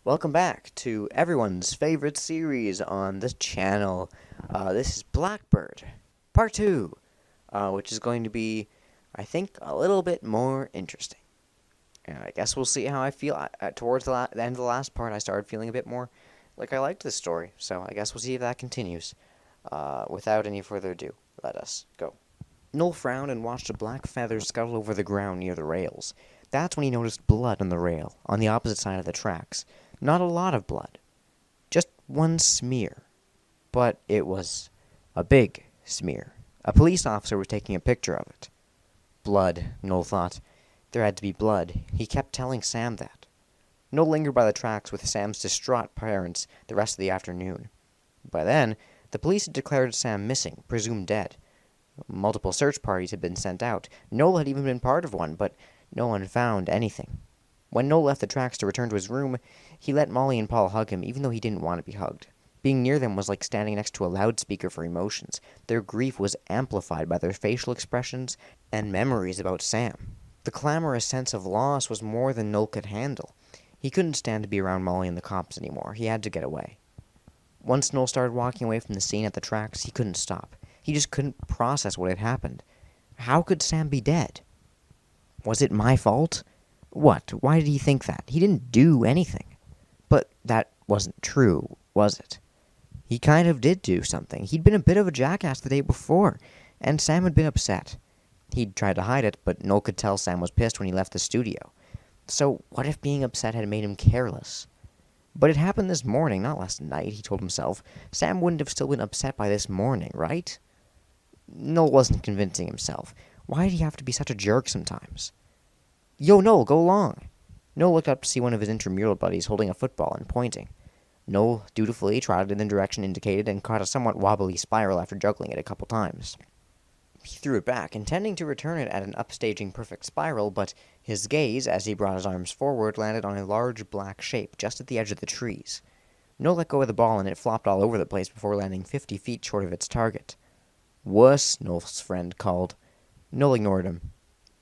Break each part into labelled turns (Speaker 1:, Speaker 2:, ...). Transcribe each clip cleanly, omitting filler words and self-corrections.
Speaker 1: Welcome back to everyone's favorite series on this channel. This is BlackBird, Part 2, which is going to be, I think, a little bit more interesting. And I guess we'll see how I feel. Towards the end of the last part, I started feeling a bit more like I liked this story, so I guess we'll see if that continues. Without any further ado, let us go. Noel frowned and watched a black feather scuttle over the ground near the rails. That's when he noticed blood on the rail, on the opposite side of the tracks. Not a lot of blood. Just one smear. But it was a big smear. A police officer was taking a picture of it. Blood, Noel thought. There had to be blood. He kept telling Sam that. Noel lingered by the tracks with Sam's distraught parents the rest of the afternoon. By then, the police had declared Sam missing, presumed dead. Multiple search parties had been sent out. Noel had even been part of one, but no one found anything. When Noel left the tracks to return to his room, he let Molly and Paul hug him, even though he didn't want to be hugged. Being near them was like standing next to a loudspeaker for emotions. Their grief was amplified by their facial expressions and memories about Sam. The clamorous sense of loss was more than Noel could handle. He couldn't stand to be around Molly and the cops anymore. He had to get away. Once Noel started walking away from the scene at the tracks, he couldn't stop. He just couldn't process what had happened. How could Sam be dead? Was it my fault? What? Why did he think that? He didn't do anything. But that wasn't true, was it? He kind of did do something. He'd been a bit of a jackass the day before, and Sam had been upset. He'd tried to hide it, but Noel could tell Sam was pissed when he left the studio. So what if being upset had made him careless? But it happened this morning, not last night, he told himself. Sam wouldn't have still been upset by this morning, right? Noel wasn't convincing himself. Why did he have to be such a jerk sometimes? Yo, Noel, go along. Noel looked up to see one of his intramural buddies holding a football and pointing. Noel dutifully trotted in the direction indicated and caught a somewhat wobbly spiral after juggling it a couple times. He threw it back, intending to return it at an upstaging perfect spiral, but his gaze, as he brought his arms forward, landed on a large black shape just at the edge of the trees. Noel let go of the ball and it flopped all over the place before landing 50 feet short of its target. Wuss, Noel's friend called. Noel ignored him.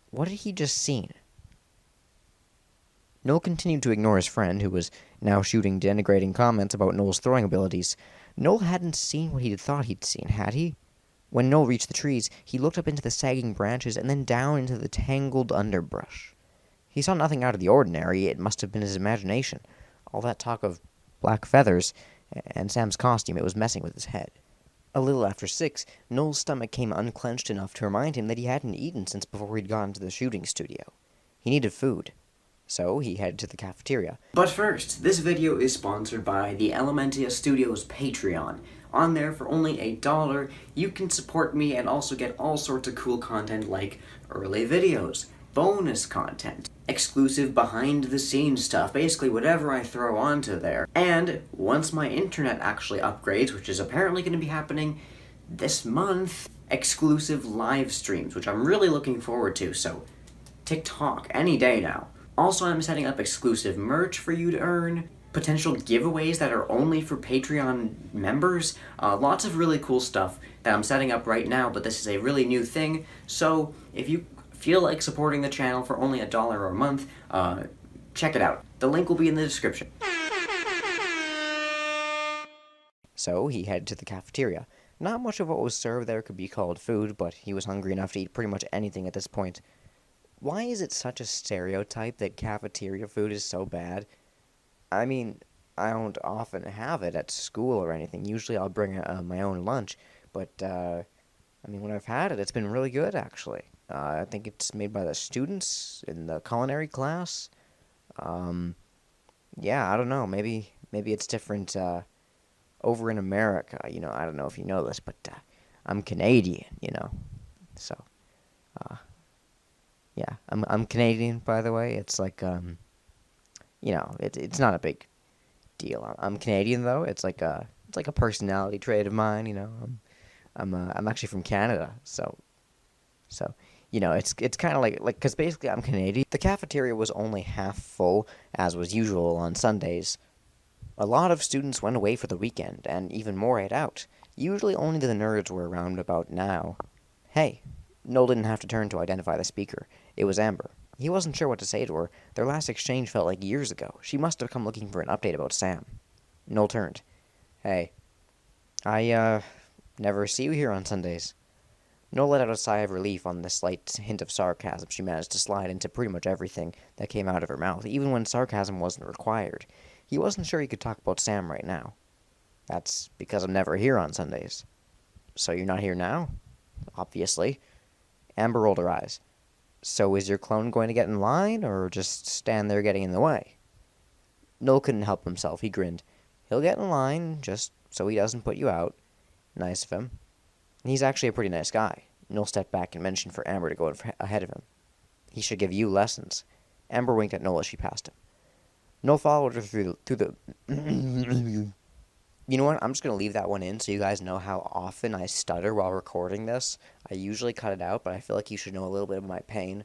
Speaker 1: What had he just seen? Noel continued to ignore his friend, who was now shooting denigrating comments about Noel's throwing abilities. Noel hadn't seen what he'd thought he'd seen, had he? When Noel reached the trees, he looked up into the sagging branches and then down into the tangled underbrush. He saw nothing out of the ordinary. It must have been his imagination. All that talk of black feathers and Sam's costume, it was messing with his head. A little after 6, Noel's stomach came unclenched enough to remind him that he hadn't eaten since before he'd gone to the shooting studio. He needed food. So he headed to the cafeteria. But first, this video is sponsored by the Elementia Studios Patreon. On there, for only $1, you can support me and also get all sorts of cool content like early videos, bonus content, exclusive behind-the-scenes stuff, basically whatever I throw onto there. And once my internet actually upgrades, which is apparently going to be happening this month, exclusive live streams, which I'm really looking forward to, so TikTok any day now. Also, I'm setting up exclusive merch for you to earn, potential giveaways that are only for Patreon members, lots of really cool stuff that I'm setting up right now, but this is a really new thing, so if you feel like supporting the channel for only $1 a month, check it out. The link will be in the description. So he headed to the cafeteria. Not much of what was served there could be called food, but he was hungry enough to eat pretty much anything at this point. Why is it such a stereotype that cafeteria food is so bad? I mean, I don't often have it at school or anything. Usually I'll bring my own lunch, but, I mean, when I've had it, it's been really good, actually. I think it's made by the students in the culinary class. Yeah, I don't know. Maybe it's different, over in America. You know, I don't know if you know this, but, I'm Canadian, you know, so, yeah, I'm Canadian, by the way. It's like, you know, it's not a big deal. I'm Canadian, though. It's like a personality trait of mine, you know. I'm actually from Canada, so you know, it's kind of like because basically I'm Canadian. The cafeteria was only half full, as was usual on Sundays. A lot of students went away for the weekend, and even more ate out. Usually only the nerds were around about now. Hey, Noel didn't have to turn to identify the speaker. It was Amber. He wasn't sure what to say to her. Their last exchange felt like years ago. She must have come looking for an update about Sam. Noel turned. Hey, I never see you here on Sundays. Noel let out a sigh of relief on the slight hint of sarcasm she managed to slide into pretty much everything that came out of her mouth, even when sarcasm wasn't required. He wasn't sure he could talk about Sam right now. That's because I'm never here on Sundays. So you're not here now? Obviously. Amber rolled her eyes. So is your clone going to get in line, or just stand there getting in the way? Noel couldn't help himself. He grinned. He'll get in line, just so he doesn't put you out. Nice of him. He's actually a pretty nice guy. Noel stepped back and mentioned for Amber to go ahead of him. He should give you lessons. Amber winked at Noel as she passed him. Noel followed her through the... You know what? I'm just going to leave that one in so you guys know how often I stutter while recording this. I usually cut it out, but I feel like you should know a little bit of my pain.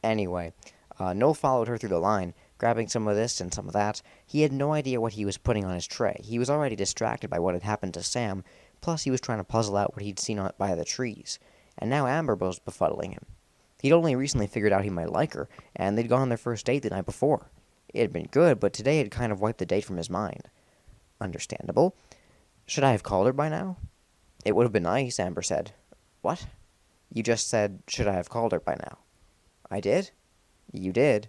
Speaker 1: Anyway, Noel followed her through the line, grabbing some of this and some of that. He had no idea what he was putting on his tray. He was already distracted by what had happened to Sam, plus he was trying to puzzle out what he'd seen by the trees. And now Amber was befuddling him. He'd only recently figured out he might like her, and they'd gone on their first date the night before. It had been good, but today had kind of wiped the date from his mind. Understandable. Should I have called her by now? It would have been nice, Amber said. What? You just said, should I have called her by now? I did? You did.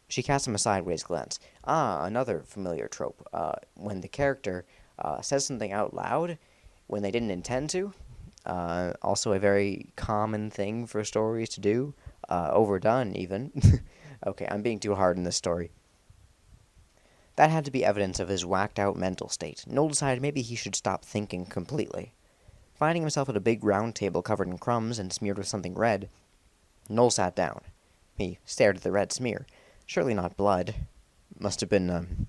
Speaker 1: She cast him a sideways glance. Ah, another familiar trope. When the character says something out loud when they didn't intend to. Also a very common thing for stories to do. Overdone, even. Okay, I'm being too hard in this story. That had to be evidence of his whacked-out mental state. Noel decided maybe he should stop thinking completely. Finding himself at a big round table covered in crumbs and smeared with something red, Noel sat down. He stared at the red smear. Surely not blood. Must have been,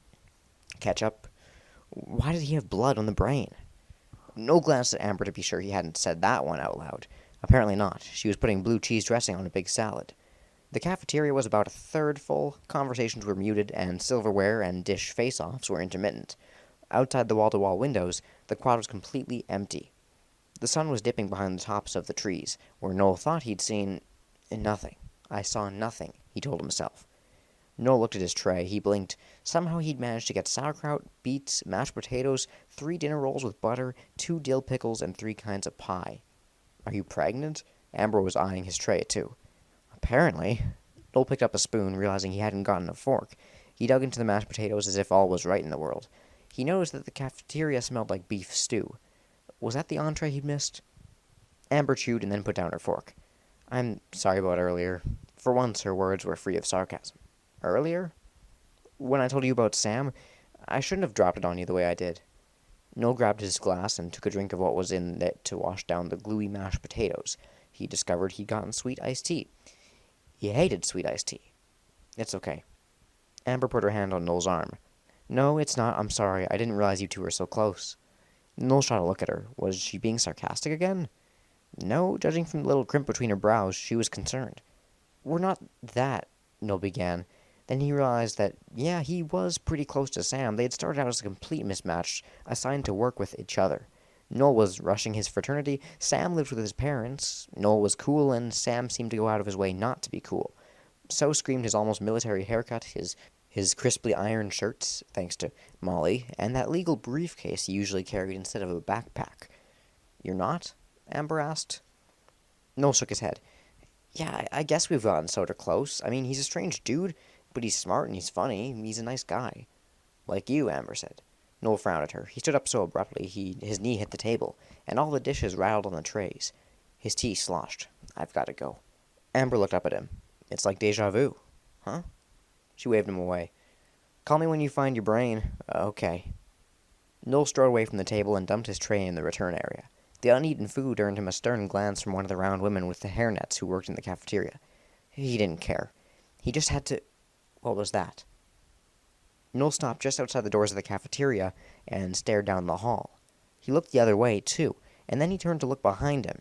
Speaker 1: ketchup. Why did he have blood on the brain? Noel glanced at Amber to be sure he hadn't said that one out loud. Apparently not. She was putting blue cheese dressing on a big salad. The cafeteria was about a third full, conversations were muted, and silverware and dish face-offs were intermittent. Outside the wall-to-wall windows, the quad was completely empty. The sun was dipping behind the tops of the trees, where Noel thought he'd seen... nothing. I saw nothing, he told himself. Noel looked at his tray. He blinked. Somehow he'd managed to get sauerkraut, beets, mashed potatoes, 3 dinner rolls with butter, 2 dill pickles, and 3 kinds of pie. Are you pregnant? Amber was eyeing his tray, too. Apparently. Noel picked up a spoon, realizing he hadn't gotten a fork. He dug into the mashed potatoes as if all was right in the world. He noticed that the cafeteria smelled like beef stew. Was that the entree he'd missed? Amber chewed and then put down her fork. I'm sorry about earlier. For once, her words were free of sarcasm. Earlier? When I told you about Sam, I shouldn't have dropped it on you the way I did. Noel grabbed his glass and took a drink of what was in it to wash down the gluey mashed potatoes. He discovered he'd gotten sweet iced tea. He hated sweet iced tea. It's okay. Amber put her hand on Noel's arm. No, it's not. I'm sorry. I didn't realize you two were so close. Noel shot a look at her. Was she being sarcastic again? No, judging from the little crimp between her brows, she was concerned. We're not that, Noel began. Then he realized that, yeah, he was pretty close to Sam. They had started out as a complete mismatch, assigned to work with each other. Noel was rushing his fraternity. Sam lived with his parents. Noel was cool, and Sam seemed to go out of his way not to be cool. So screamed his almost military haircut, his crisply ironed shirts, thanks to Molly, and that legal briefcase he usually carried instead of a backpack. You're not? Amber asked. Noel shook his head. Yeah, I guess we've gotten sort of close. I mean, he's a strange dude, but he's smart and he's funny. He's a nice guy. Like you, Amber said. Noel frowned at her. He stood up so abruptly his knee hit the table, and all the dishes rattled on the trays. His tea sloshed. I've got to go. Amber looked up at him. It's like deja vu. Huh? She waved him away. Call me when you find your brain. Okay. Noel strode away from the table and dumped his tray in the return area. The uneaten food earned him a stern glance from one of the round women with the hairnets who worked in the cafeteria. He didn't care. He just had to... What was that? Noel stopped just outside the doors of the cafeteria and stared down the hall. He looked the other way, too, and then he turned to look behind him.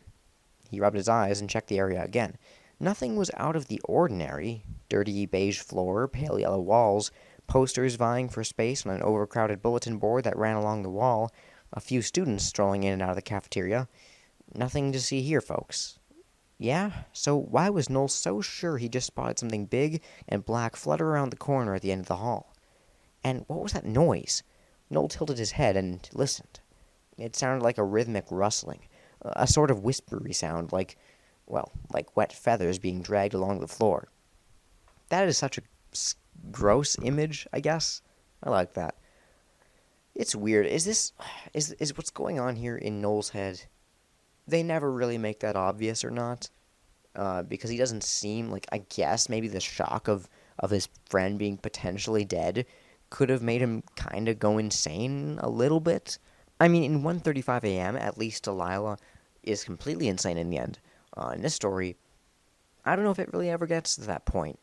Speaker 1: He rubbed his eyes and checked the area again. Nothing was out of the ordinary. Dirty beige floor, pale yellow walls, posters vying for space on an overcrowded bulletin board that ran along the wall, a few students strolling in and out of the cafeteria. Nothing to see here, folks. Yeah? So why was Noel so sure he just spotted something big and black flutter around the corner at the end of the hall? And what was that noise? Noel tilted his head and listened. It sounded like a rhythmic rustling, a sort of whispery sound, like wet feathers being dragged along the floor. That is such a gross image, I guess. I like that. It's weird. Is what's going on here in Noel's head? They never really make that obvious or not, because he doesn't seem like, I guess maybe the shock of his friend being potentially dead could have made him kind of go insane a little bit. I mean, in 1:35 a.m., at least Delilah is completely insane in the end. In this story, I don't know if it really ever gets to that point.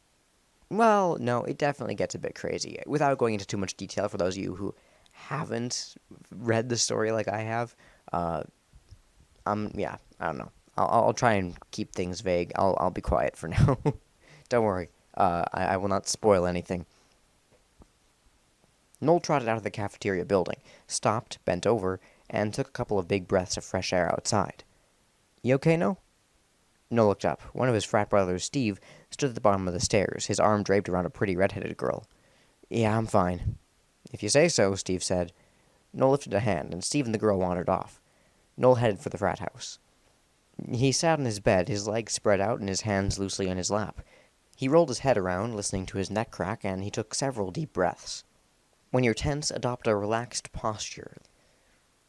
Speaker 1: Well, no, it definitely gets a bit crazy. Without going into too much detail for those of you who haven't read the story like I have, yeah, I don't know. I'll try and keep things vague. I'll be quiet for now. Don't worry. I will not spoil anything. Noel trotted out of the cafeteria building, stopped, bent over, and took a couple of big breaths of fresh air outside. You okay, Noel? Noel looked up. One of his frat brothers, Steve, stood at the bottom of the stairs, his arm draped around a pretty red-headed girl. Yeah, I'm fine. If you say so, Steve said. Noel lifted a hand, and Steve and the girl wandered off. Noel headed for the frat house. He sat on his bed, his legs spread out and his hands loosely on his lap. He rolled his head around, listening to his neck crack, and he took several deep breaths. When you're tense, adopt a relaxed posture.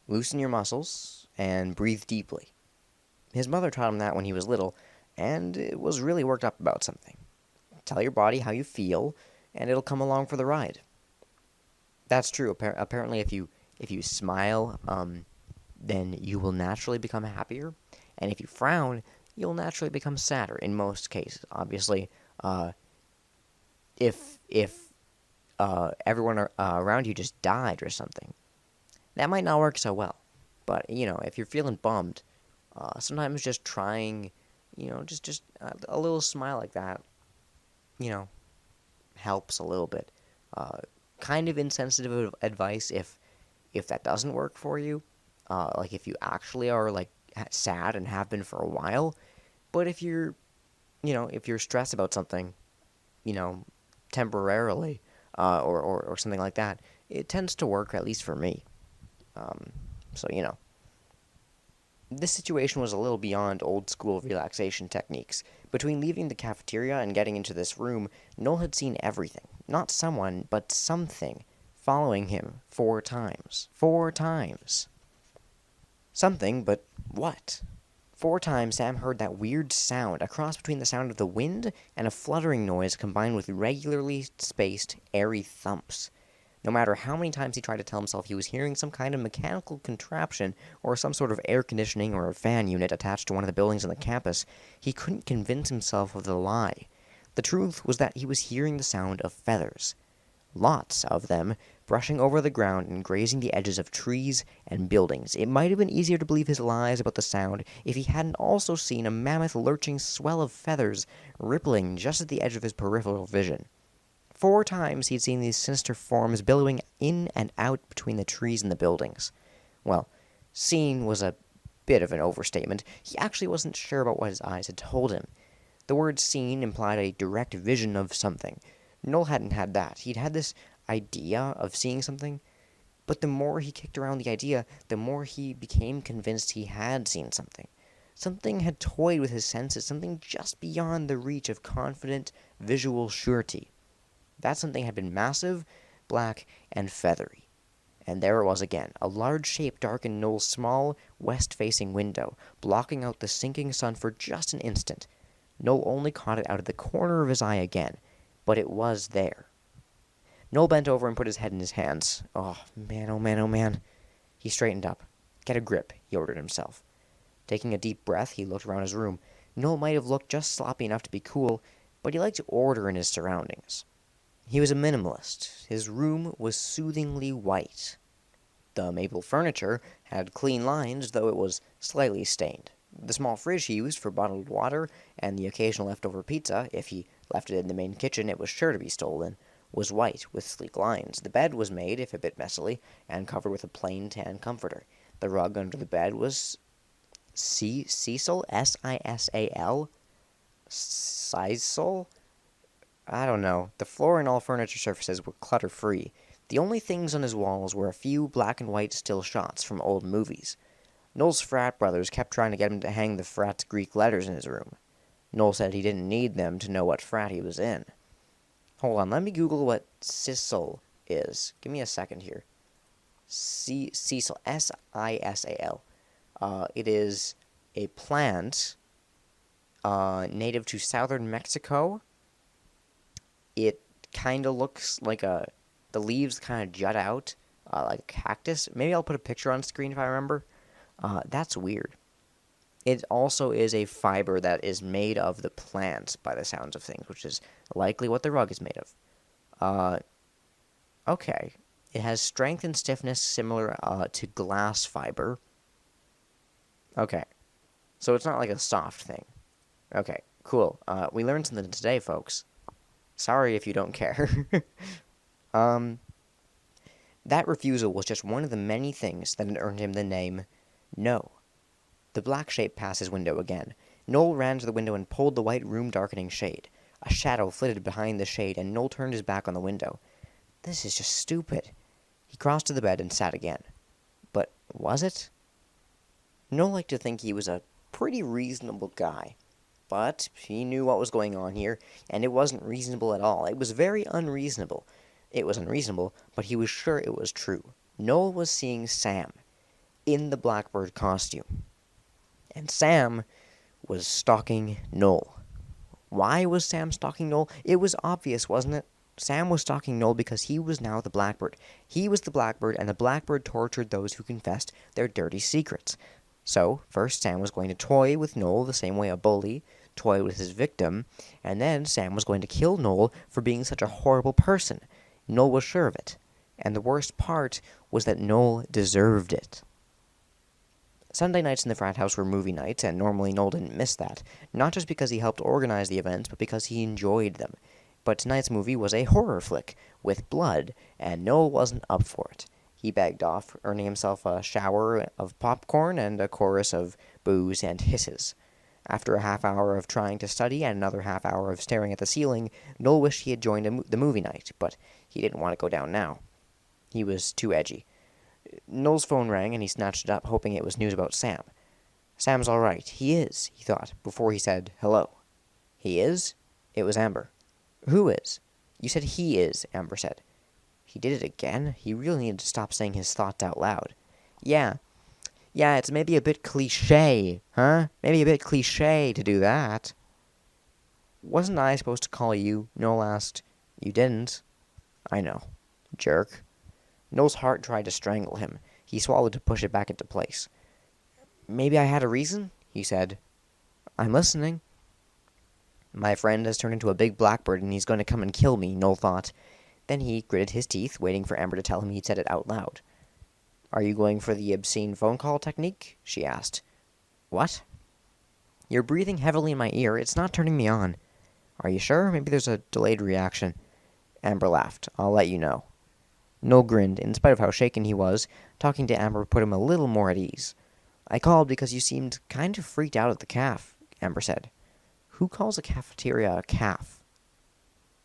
Speaker 1: Loosen your muscles, and breathe deeply. His mother taught him that when he was little, and it was really worked up about something. Tell your body how you feel, and it'll come along for the ride. That's true. Apparently, if you smile, then you will naturally become happier, and if you frown, you'll naturally become sadder. In most cases, obviously, if everyone around you just died or something, that might not work so well. But if you're feeling bummed, sometimes just trying, just a little smile like that, helps a little bit. Kind of insensitive advice if that doesn't work for you. Like if you actually are like sad and have been for a while, but if you're stressed about something, temporarily, or something like that, it tends to work, at least for me. So this situation was a little beyond old-school relaxation techniques. Between leaving the cafeteria and getting into this room, Noel had seen everything. Not someone, but something, following him 4 times. 4 times. Something, but what? 4 times Sam heard that weird sound, a cross between the sound of the wind and a fluttering noise combined with regularly spaced, airy thumps. No matter how many times he tried to tell himself he was hearing some kind of mechanical contraption or some sort of air conditioning or a fan unit attached to one of the buildings on the campus, he couldn't convince himself of the lie. The truth was that he was hearing the sound of feathers. Lots of them, brushing over the ground and grazing the edges of trees and buildings. It might have been easier to believe his lies about the sound if he hadn't also seen a mammoth lurching swell of feathers rippling just at the edge of his peripheral vision. 4 times he'd seen these sinister forms billowing in and out between the trees and the buildings. Well, seen was a bit of an overstatement. He actually wasn't sure about what his eyes had told him. The word seen implied a direct vision of something. Noel hadn't had that. He'd had this idea of seeing something, but the more he kicked around the idea, the more he became convinced he had seen something. Something had toyed with his senses, something just beyond the reach of confident, visual surety. That something had been massive, black, and feathery. And there it was again, a large shape darkened Noel's small, west-facing window, blocking out the sinking sun for just an instant. Noel only caught it out of the corner of his eye again, but it was there. Noel bent over and put his head in his hands. Oh, man, oh, man, oh, man. He straightened up. Get a grip, he ordered himself. Taking a deep breath, he looked around his room. Noel might have looked just sloppy enough to be cool, but he liked order in his surroundings. He was a minimalist. His room was soothingly white. The maple furniture had clean lines, though it was slightly stained. The small fridge he used for bottled water and the occasional leftover pizza, if he left it in the main kitchen it was sure to be stolen, was white with sleek lines. The bed was made, if a bit messily, and covered with a plain tan comforter. The rug under the bed was Cecil? Sisal? Sisal? I don't know. The floor and all furniture surfaces were clutter-free. The only things on his walls were a few black and white still shots from old movies. Noel's frat brothers kept trying to get him to hang the frat's Greek letters in his room. Noel said he didn't need them to know what frat he was in. Hold on, let me Google what Sisal is. Give me a second here. Sisal, Sisal. It is a plant native to southern Mexico. It kind of looks like the leaves kind of jut out like a cactus. Maybe I'll put a picture on screen if I remember. That's weird. It also is a fiber that is made of the plant by the sounds of things, which is likely what the rug is made of. Okay. It has strength and stiffness similar to glass fiber. Okay. So it's not like a soft thing. Okay, cool. We learned something today, folks. Sorry if you don't care. That refusal was just one of the many things that had earned him the name No. The black shape passed his window again. Noel ran to the window and pulled the white room-darkening shade. A shadow flitted behind the shade, and Noel turned his back on the window. This is just stupid. He crossed to the bed and sat again. But was it? Noel liked to think he was a pretty reasonable guy. But he knew what was going on here, and it wasn't reasonable at all. It was very unreasonable. It was unreasonable, but he was sure it was true. Noel was seeing Sam in the Blackbird costume. And Sam was stalking Noel. Why was Sam stalking Noel? It was obvious, wasn't it? Sam was stalking Noel because he was now the Blackbird. He was the Blackbird, and the Blackbird tortured those who confessed their dirty secrets. So, first Sam was going to toy with Noel the same way a bully toyed with his victim, and then Sam was going to kill Noel for being such a horrible person. Noel was sure of it, and the worst part was that Noel deserved it. Sunday nights in the frat house were movie nights, and normally Noel didn't miss that, not just because he helped organize the events, but because he enjoyed them. But tonight's movie was a horror flick, with blood, and Noel wasn't up for it. He begged off, earning himself a shower of popcorn and a chorus of boos and hisses. After a half hour of trying to study and another half hour of staring at the ceiling, Noel wished he had joined the movie night, but he didn't want to go down now. He was too edgy. Noel's phone rang, and he snatched it up, hoping it was news about Sam. Sam's all right. He is, he thought, before he said hello. He is? It was Amber. Who is? You said he is, Amber said. He did it again? He really needed to stop saying his thoughts out loud. Yeah, it's maybe a bit cliché, huh? Maybe a bit cliché to do that. Wasn't I supposed to call you? Noel asked. You didn't. I know. Jerk. Noel's heart tried to strangle him. He swallowed to push it back into place. Maybe I had a reason, he said. I'm listening. My friend has turned into a big blackbird, and he's going to come and kill me, Noel thought. Then he gritted his teeth, waiting for Amber to tell him he'd said it out loud. Are you going for the obscene phone call technique? She asked. What? You're breathing heavily in my ear. It's not turning me on. Are you sure? Maybe there's a delayed reaction. Amber laughed. I'll let you know. Noel grinned. In spite of how shaken he was, talking to Amber put him a little more at ease. I called because you seemed kind of freaked out at the calf, Amber said. Who calls a cafeteria a calf?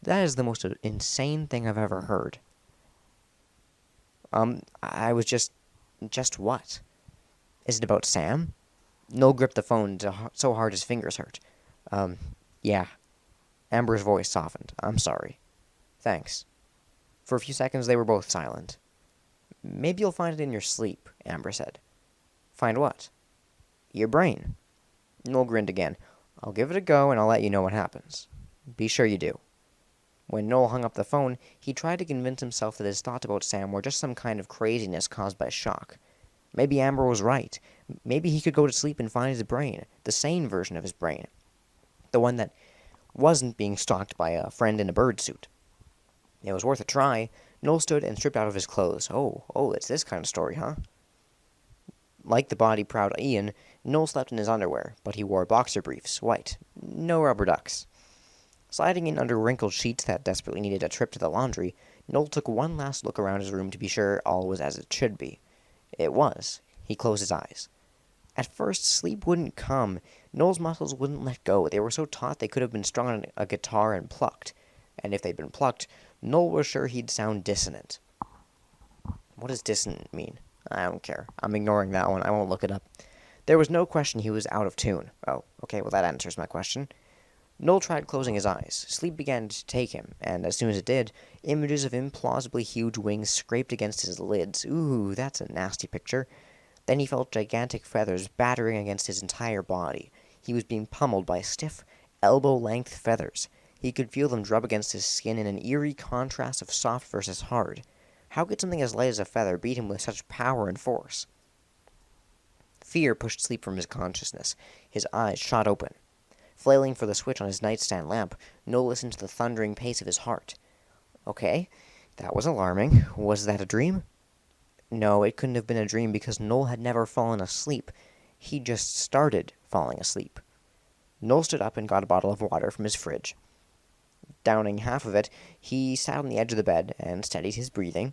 Speaker 1: That is the most insane thing I've ever heard. I was just what? Is it about Sam? Noel gripped the phone so hard his fingers hurt. Yeah. Amber's voice softened. I'm sorry. Thanks. For a few seconds they were both silent. Maybe you'll find it in your sleep, Amber said. Find what? Your brain. Noel grinned again. I'll give it a go and I'll let you know what happens. Be sure you do. When Noel hung up the phone, he tried to convince himself that his thoughts about Sam were just some kind of craziness caused by shock. Maybe Amber was right. Maybe he could go to sleep and find his brain, the sane version of his brain. The one that wasn't being stalked by a friend in a bird suit. It was worth a try. Noel stood and stripped out of his clothes. Oh, it's this kind of story, huh? Like the body-proud Ian, Noel slept in his underwear, but he wore boxer briefs, white. No rubber ducks. Sliding in under wrinkled sheets that desperately needed a trip to the laundry, Noel took one last look around his room to be sure all was as it should be. It was. He closed his eyes. At first, sleep wouldn't come. Noel's muscles wouldn't let go. They were so taut they could have been strung on a guitar and plucked. And if they'd been plucked, Noel was sure he'd sound dissonant. What does dissonant mean? I don't care. I'm ignoring that one. I won't look it up. There was no question he was out of tune. Oh, okay, well that answers my question. Noel tried closing his eyes. Sleep began to take him, and as soon as it did, images of implausibly huge wings scraped against his lids. Ooh, that's a nasty picture. Then he felt gigantic feathers battering against his entire body. He was being pummeled by stiff, elbow-length feathers. He could feel them drub against his skin in an eerie contrast of soft versus hard. How could something as light as a feather beat him with such power and force? Fear pushed sleep from his consciousness. His eyes shot open. Flailing for the switch on his nightstand lamp, Noel listened to the thundering pace of his heart. Okay, that was alarming. Was that a dream? No, it couldn't have been a dream because Noel had never fallen asleep. He just started falling asleep. Noel stood up and got a bottle of water from his fridge. Downing half of it, he sat on the edge of the bed and steadied his breathing.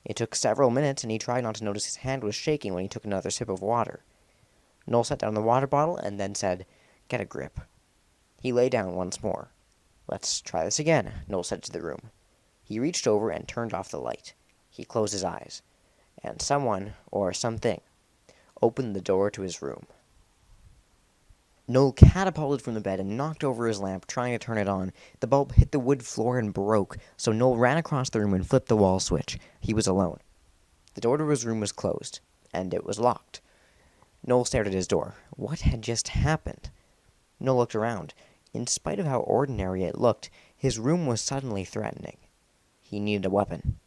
Speaker 1: It took several minutes, and he tried not to notice his hand was shaking when he took another sip of water. Noel set down the water bottle and then said, "Get a grip." He lay down once more. "Let's try this again," Noel said to the room. He reached over and turned off the light. He closed his eyes. And someone, or something, opened the door to his room. Noel catapulted from the bed and knocked over his lamp, trying to turn it on. The bulb hit the wood floor and broke, so Noel ran across the room and flipped the wall switch. He was alone. The door to his room was closed, and it was locked. Noel stared at his door. What had just happened? Noel looked around. In spite of how ordinary it looked, his room was suddenly threatening. He needed a weapon.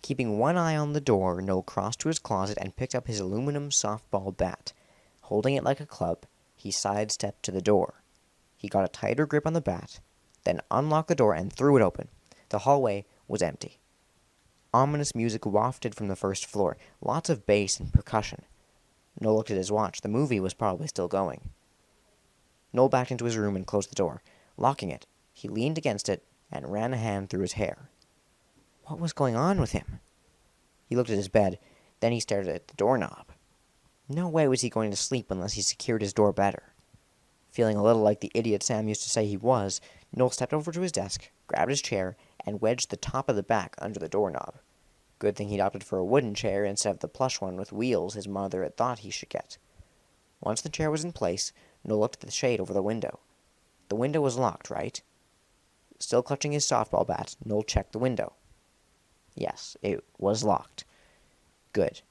Speaker 1: Keeping one eye on the door, Noel crossed to his closet and picked up his aluminum softball bat. Holding it like a club, he sidestepped to the door. He got a tighter grip on the bat, then unlocked the door and threw it open. The hallway was empty. Ominous music wafted from the first floor, lots of bass and percussion. Noel looked at his watch. The movie was probably still going. Noel backed into his room and closed the door. Locking it, he leaned against it and ran a hand through his hair. What was going on with him? He looked at his bed, then he stared at the doorknob. No way was he going to sleep unless he secured his door better. Feeling a little like the idiot Sam used to say he was, Noel stepped over to his desk, grabbed his chair, and wedged the top of the back under the doorknob. Good thing he'd opted for a wooden chair instead of the plush one with wheels his mother had thought he should get. Once the chair was in place, Noel looked at the shade over the window. The window was locked, right? Still clutching his softball bat, Noel checked the window. Yes, it was locked. Good.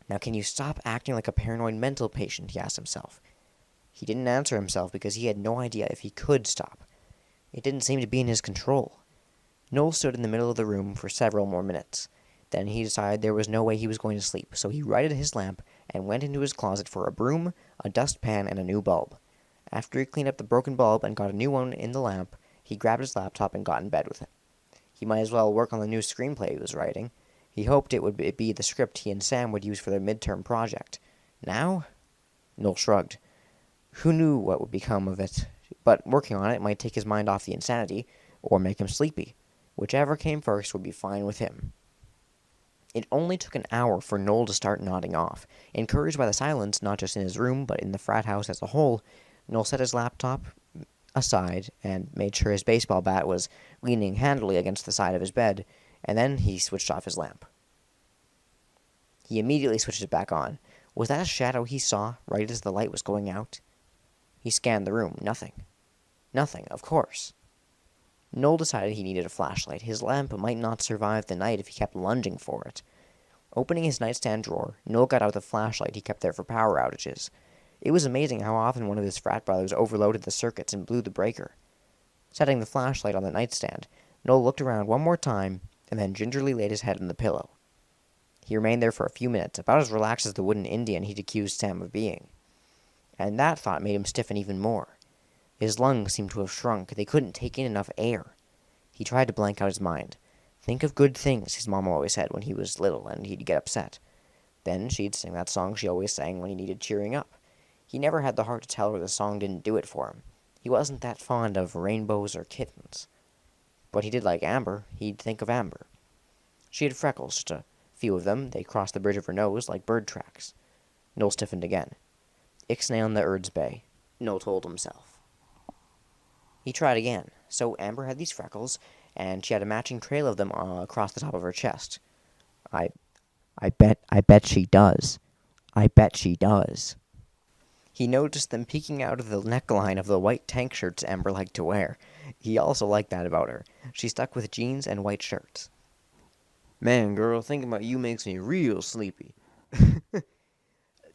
Speaker 1: Now can you stop acting like a paranoid mental patient, he asked himself. He didn't answer himself because he had no idea if he could stop. It didn't seem to be in his control. Noel stood in the middle of the room for several more minutes. Then he decided there was no way he was going to sleep, so he righted his lamp and went into his closet for a broom, a dustpan, and a new bulb. After he cleaned up the broken bulb and got a new one in the lamp, he grabbed his laptop and got in bed with it. He might as well work on the new screenplay he was writing. He hoped it would be the script he and Sam would use for their midterm project. Now? Noel shrugged. Who knew what would become of it? But working on it might take his mind off the insanity, or make him sleepy. Whichever came first would be fine with him. It only took an hour for Noel to start nodding off. Encouraged by the silence, not just in his room, but in the frat house as a whole, Noel set his laptop aside and made sure his baseball bat was leaning handily against the side of his bed, and then he switched off his lamp. He immediately switched it back on. Was that a shadow he saw right as the light was going out? He scanned the room. Nothing. Nothing, of course. Noel decided he needed a flashlight. His lamp might not survive the night if he kept lunging for it. Opening his nightstand drawer, Noel got out the flashlight he kept there for power outages. It was amazing how often one of his frat brothers overloaded the circuits and blew the breaker. Setting the flashlight on the nightstand, Noel looked around one more time, and then gingerly laid his head on the pillow. He remained there for a few minutes, about as relaxed as the wooden Indian he'd accused Sam of being. And that thought made him stiffen even more. His lungs seemed to have shrunk. They couldn't take in enough air. He tried to blank out his mind. Think of good things, his mom always said when he was little and he'd get upset. Then she'd sing that song she always sang when he needed cheering up. He never had the heart to tell her the song didn't do it for him. He wasn't that fond of rainbows or kittens. But he did like Amber. He'd think of Amber. She had freckles, just a few of them. They crossed the bridge of her nose like bird tracks. Noel stiffened again. Ixnay on the Erd's Bay, Noel told himself. He tried again. So Amber had these freckles, and she had a matching trail of them across the top of her chest. I bet she does. I bet she does. He noticed them peeking out of the neckline of the white tank shirts Amber liked to wear. He also liked that about her. She stuck with jeans and white shirts. Man, girl, thinking about you makes me real sleepy.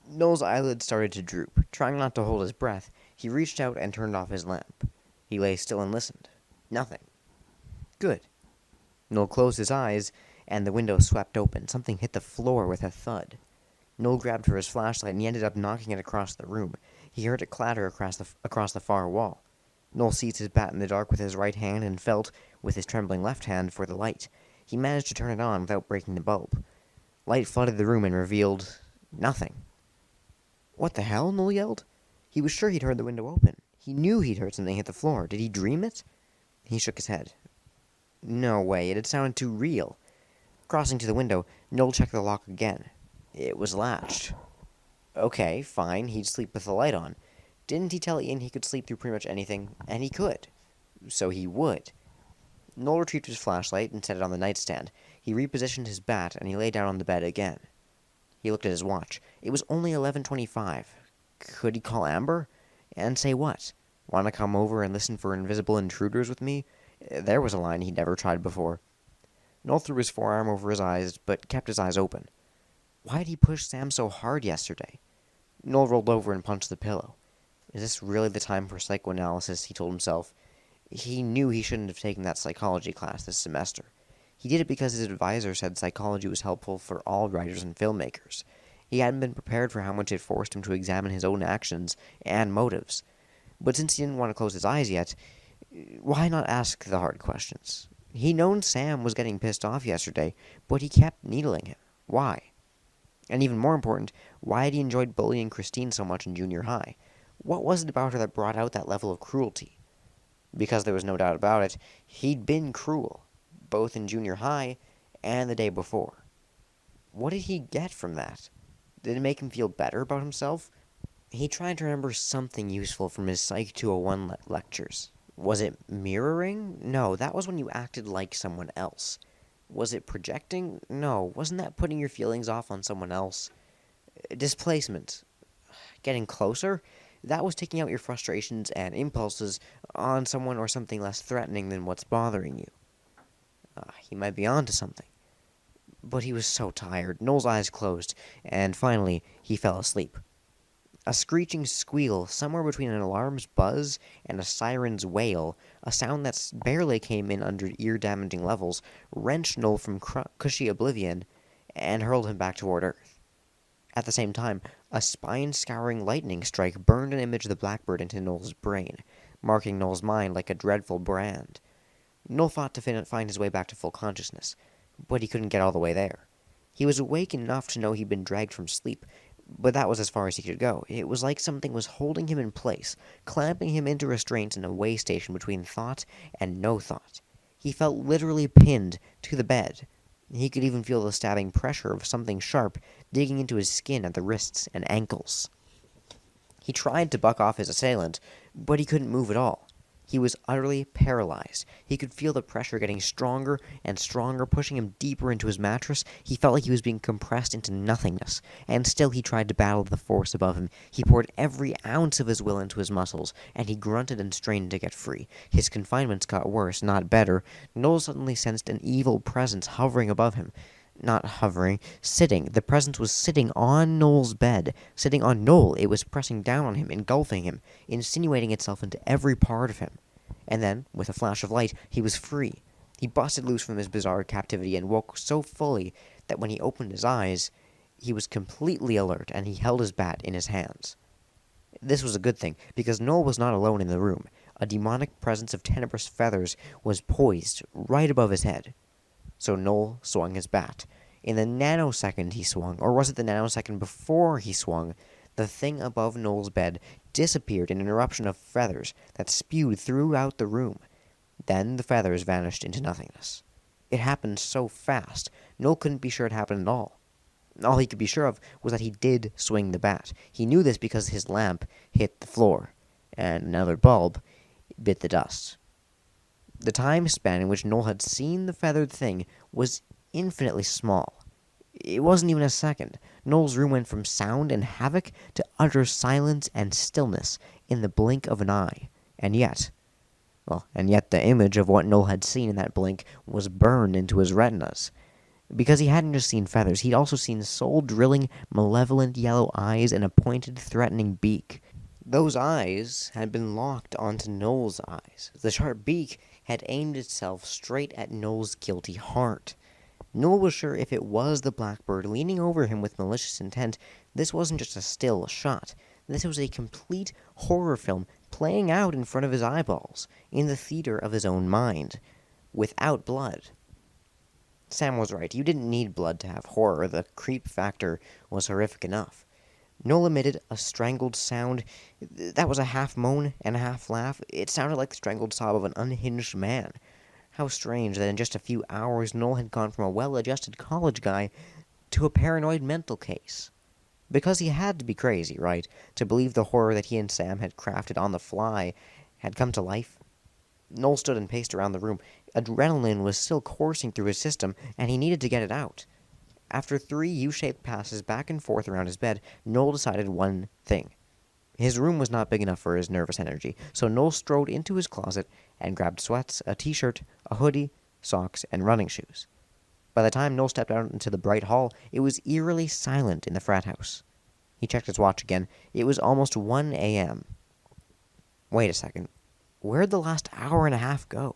Speaker 1: Noel's eyelids started to droop. Trying not to hold his breath, he reached out and turned off his lamp. He lay still and listened. Nothing. Good. Noel closed his eyes, and the window swept open. Something hit the floor with a thud. Noel grabbed for his flashlight, and he ended up knocking it across the room. He heard it clatter across the far wall. Noel seized his bat in the dark with his right hand and felt, with his trembling left hand, for the light. He managed to turn it on without breaking the bulb. Light flooded the room and revealed nothing. What the hell? Noel yelled. He was sure he'd heard the window open. He knew he'd heard something hit the floor. Did he dream it? He shook his head. No way, it had sounded too real. Crossing to the window, Noel checked the lock again. It was latched. Okay, fine, he'd sleep with the light on. Didn't he tell Ian he could sleep through pretty much anything? And he could. So he would. Noel retrieved his flashlight and set it on the nightstand. He repositioned his bat, and he lay down on the bed again. He looked at his watch. It was only 11:25. Could he call Amber? And say what? Want to come over and listen for invisible intruders with me? There was a line he'd never tried before. Noel threw his forearm over his eyes, but kept his eyes open. Why had he pushed Sam so hard yesterday? Noel rolled over and punched the pillow. Is this really the time for psychoanalysis, he told himself. He knew he shouldn't have taken that psychology class this semester. He did it because his advisor said psychology was helpful for all writers and filmmakers. He hadn't been prepared for how much it forced him to examine his own actions and motives. But since he didn't want to close his eyes yet, why not ask the hard questions? He'd known Sam was getting pissed off yesterday, but he kept needling him. Why? And even more important, why had he enjoyed bullying Christine so much in junior high? What was it about her that brought out that level of cruelty? Because there was no doubt about it, he'd been cruel, both in junior high and the day before. What did he get from that? Did it make him feel better about himself? He tried to remember something useful from his Psych 201 lectures. Was it mirroring? No, that was when you acted like someone else. Was it projecting? No, wasn't that putting your feelings off on someone else? Displacement. Getting closer? That was taking out your frustrations and impulses on someone or something less threatening than what's bothering you. He might be onto something. But he was so tired. Noel's eyes closed, and finally he fell asleep. A screeching squeal, somewhere between an alarm's buzz and a siren's wail, a sound that barely came in under ear-damaging levels, wrenched Noel from cushy oblivion and hurled him back toward Earth. At the same time, a spine-scouring lightning strike burned an image of the BlackBird into Noel's brain, marking Noel's mind like a dreadful brand. Noel fought to find his way back to full consciousness, but he couldn't get all the way there. He was awake enough to know he'd been dragged from sleep, but that was as far as he could go. It was like something was holding him in place, clamping him into restraints in a way station between thought and no thought. He felt literally pinned to the bed. He could even feel the stabbing pressure of something sharp digging into his skin at the wrists and ankles. He tried to buck off his assailant, but he couldn't move at all. He was utterly paralyzed. He could feel the pressure getting stronger and stronger, pushing him deeper into his mattress. He felt like he was being compressed into nothingness, and still he tried to battle the force above him. He poured every ounce of his will into his muscles, and he grunted and strained to get free. His confinements got worse, not better. Noel suddenly sensed an evil presence hovering above him. Not hovering, sitting. The presence was sitting on Noel's bed. Sitting on Noel, it was pressing down on him, engulfing him, insinuating itself into every part of him. And then, with a flash of light, he was free. He busted loose from his bizarre captivity and woke so fully that when he opened his eyes, he was completely alert, and he held his bat in his hands. This was a good thing, because Noel was not alone in the room. A demonic presence of tenebrous feathers was poised right above his head. So Noel swung his bat. In the nanosecond he swung, or was it the nanosecond before he swung, the thing above Noel's bed disappeared in an eruption of feathers that spewed throughout the room. Then the feathers vanished into nothingness. It happened so fast, Noel couldn't be sure it happened at all. All he could be sure of was that he did swing the bat. He knew this because his lamp hit the floor, and another bulb bit the dust. The time span in which Noel had seen the feathered thing was infinitely small. It wasn't even a second. Noel's room went from sound and havoc to utter silence and stillness in the blink of an eye. And yet the image of what Noel had seen in that blink was burned into his retinas. Because he hadn't just seen feathers, he'd also seen soul-drilling, malevolent yellow eyes and a pointed, threatening beak. Those eyes had been locked onto Noel's eyes. The sharp beak had aimed itself straight at Noel's guilty heart. Noel was sure if it was the Blackbird leaning over him with malicious intent, this wasn't just a still shot. This was a complete horror film playing out in front of his eyeballs, in the theater of his own mind, without blood. Sam was right. You didn't need blood to have horror. The creep factor was horrific enough. Noel emitted a strangled sound that was a half moan and a half laugh. It sounded like the strangled sob of an unhinged man. How strange that in just a few hours Noel had gone from a well-adjusted college guy to a paranoid mental case. Because he had to be crazy, right, to believe the horror that he and Sam had crafted on the fly had come to life. Noel stood and paced around the room. Adrenaline was still coursing through his system, and he needed to get it out. After 3 U-shaped passes back and forth around his bed, Noel decided one thing. His room was not big enough for his nervous energy, so Noel strode into his closet and grabbed sweats, a t-shirt, a hoodie, socks, and running shoes. By the time Noel stepped out into the bright hall, it was eerily silent in the frat house. He checked his watch again. It was almost 1 a.m. Wait a second. Where'd the last hour and a half go?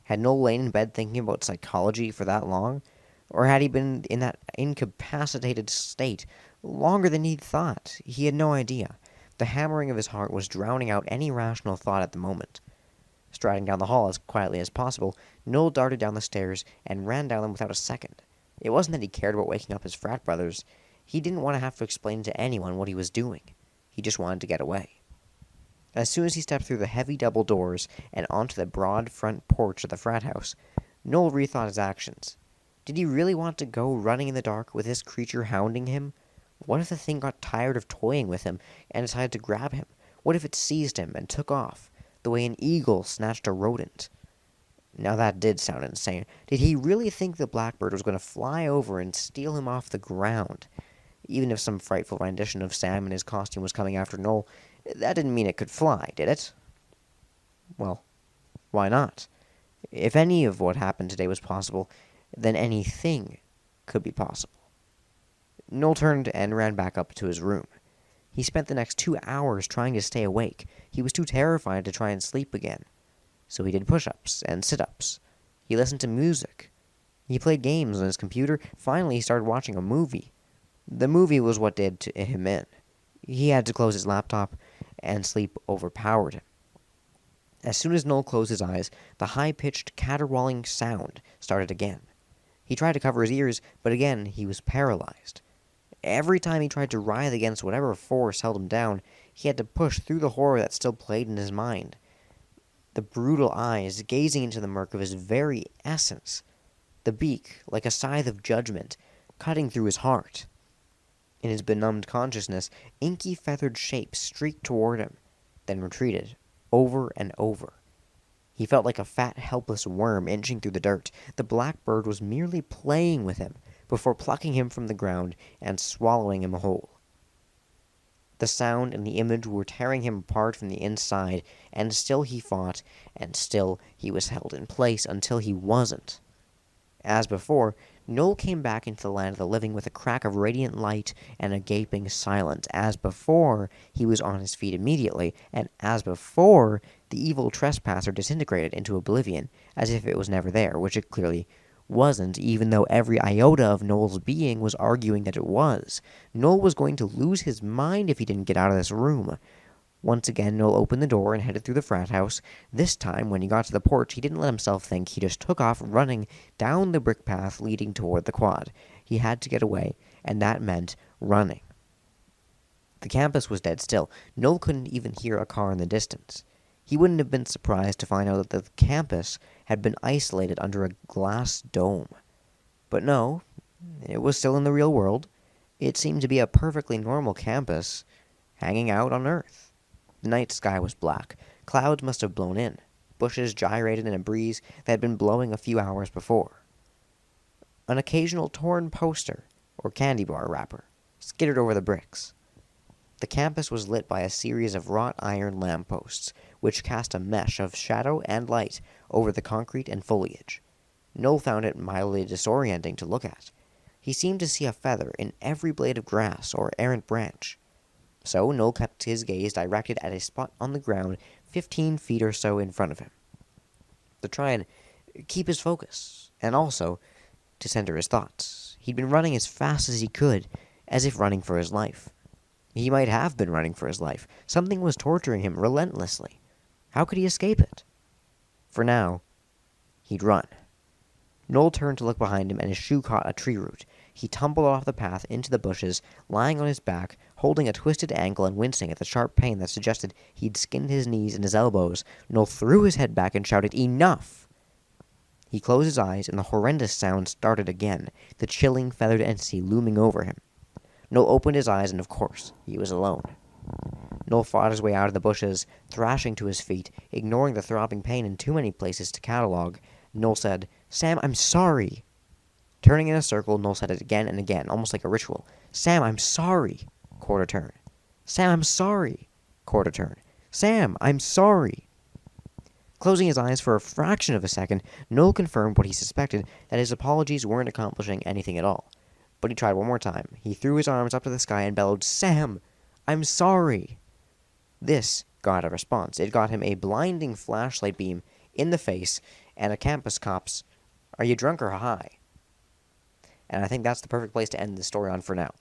Speaker 1: Had Noel lain in bed thinking about psychology for that long? Or had he been in that incapacitated state longer than he'd thought? He had no idea. The hammering of his heart was drowning out any rational thought at the moment. Striding down the hall as quietly as possible, Noel darted down the stairs and ran down them without a second. It wasn't that he cared about waking up his frat brothers. He didn't want to have to explain to anyone what he was doing. He just wanted to get away. As soon as he stepped through the heavy double doors and onto the broad front porch of the frat house, Noel rethought his actions. Did he really want to go running in the dark with this creature hounding him? What if the thing got tired of toying with him and decided to grab him? What if it seized him and took off, the way an eagle snatched a rodent? Now that did sound insane. Did he really think the Blackbird was going to fly over and steal him off the ground? Even if some frightful rendition of Sam in his costume was coming after Noel, that didn't mean it could fly, did it? Well, why not? If any of what happened today was possible, then anything could be possible. Noel turned and ran back up to his room. He spent the next 2 hours trying to stay awake. He was too terrified to try and sleep again. So he did push-ups and sit-ups. He listened to music. He played games on his computer. Finally, he started watching a movie. The movie was what did him in. He had to close his laptop, and sleep overpowered him. As soon as Noel closed his eyes, the high-pitched, caterwauling sound started again. He tried to cover his ears, but again he was paralyzed. Every time he tried to writhe against whatever force held him down, he had to push through the horror that still played in his mind. The brutal eyes gazing into the murk of his very essence. The beak, like a scythe of judgment, cutting through his heart. In his benumbed consciousness, inky feathered shapes streaked toward him, then retreated, over and over. He felt like a fat, helpless worm inching through the dirt. The Blackbird was merely playing with him before plucking him from the ground and swallowing him whole. The sound and the image were tearing him apart from the inside, and still he fought, and still he was held in place until he wasn't. As before, Noel came back into the land of the living with a crack of radiant light and a gaping silence. As before, he was on his feet immediately, and as before, the evil trespasser disintegrated into oblivion, as if it was never there, which it clearly wasn't, even though every iota of Noel's being was arguing that it was. Noel was going to lose his mind if he didn't get out of this room. Once again, Noel opened the door and headed through the frat house. This time, when he got to the porch, he didn't let himself think. He just took off, running down the brick path leading toward the quad. He had to get away, and that meant running. The campus was dead still. Noel couldn't even hear a car in the distance. He wouldn't have been surprised to find out that the campus had been isolated under a glass dome. But no, it was still in the real world. It seemed to be a perfectly normal campus hanging out on Earth. The night sky was black. Clouds must have blown in. Bushes gyrated in a breeze that had been blowing a few hours before. An occasional torn poster or candy bar wrapper skittered over the bricks. The campus was lit by a series of wrought iron lampposts, which cast a mesh of shadow and light over the concrete and foliage. Noel found it mildly disorienting to look at. He seemed to see a feather in every blade of grass or errant branch. So Noel kept his gaze directed at a spot on the ground 15 feet or so in front of him, to try and keep his focus, and also to center his thoughts. He'd been running as fast as he could, as if running for his life. He might have been running for his life. Something was torturing him relentlessly. How could he escape it? For now, he'd run. Noel turned to look behind him, and his shoe caught a tree root. He tumbled off the path into the bushes, lying on his back, holding a twisted ankle and wincing at the sharp pain that suggested he'd skinned his knees and his elbows. Noel threw his head back and shouted, "Enough!" He closed his eyes, and the horrendous sound started again, the chilling, feathered entity looming over him. Noel opened his eyes, and of course, he was alone. Noel fought his way out of the bushes, thrashing to his feet, ignoring the throbbing pain in too many places to catalogue. Noel said, "Sam, I'm sorry." Turning in a circle, Noel said it again and again, almost like a ritual. "Sam, I'm sorry." Quarter turn. "Sam, I'm sorry." Quarter turn. "Sam, I'm sorry." Closing his eyes for a fraction of a second, Noel confirmed what he suspected, that his apologies weren't accomplishing anything at all. But he tried one more time. He threw his arms up to the sky and bellowed, "Sam, I'm sorry." This got a response. It got him a blinding flashlight beam in the face and a campus cop's, "Are you drunk or high?" And I think that's the perfect place to end the story on for now.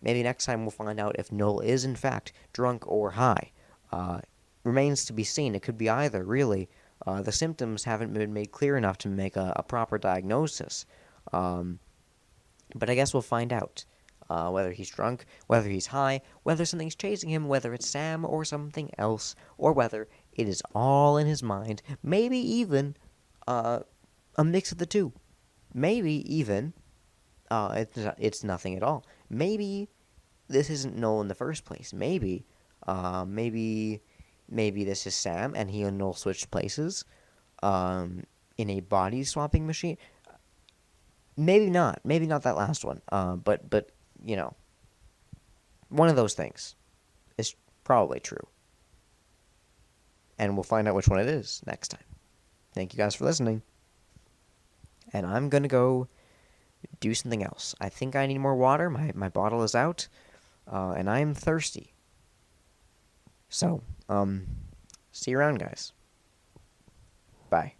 Speaker 1: Maybe next time we'll find out if Noel is in fact drunk or high. Remains to be seen. It could be either, really. The symptoms haven't been made clear enough to make a proper diagnosis. But I guess we'll find out. Whether he's drunk, whether he's high, whether something's chasing him, whether it's Sam or something else, or whether it is all in his mind. Maybe even a mix of the two. Maybe even it's nothing at all. Maybe this isn't Noel in the first place. Maybe this is Sam and he and Noel switched places in a body swapping machine. Maybe not. Maybe not that last one. But you know, one of those things is probably true. And we'll find out which one it is next time. Thank you guys for listening. And I'm going to go do something else. I think I need more water. My bottle is out. And I'm thirsty. So, see you around, guys. Bye.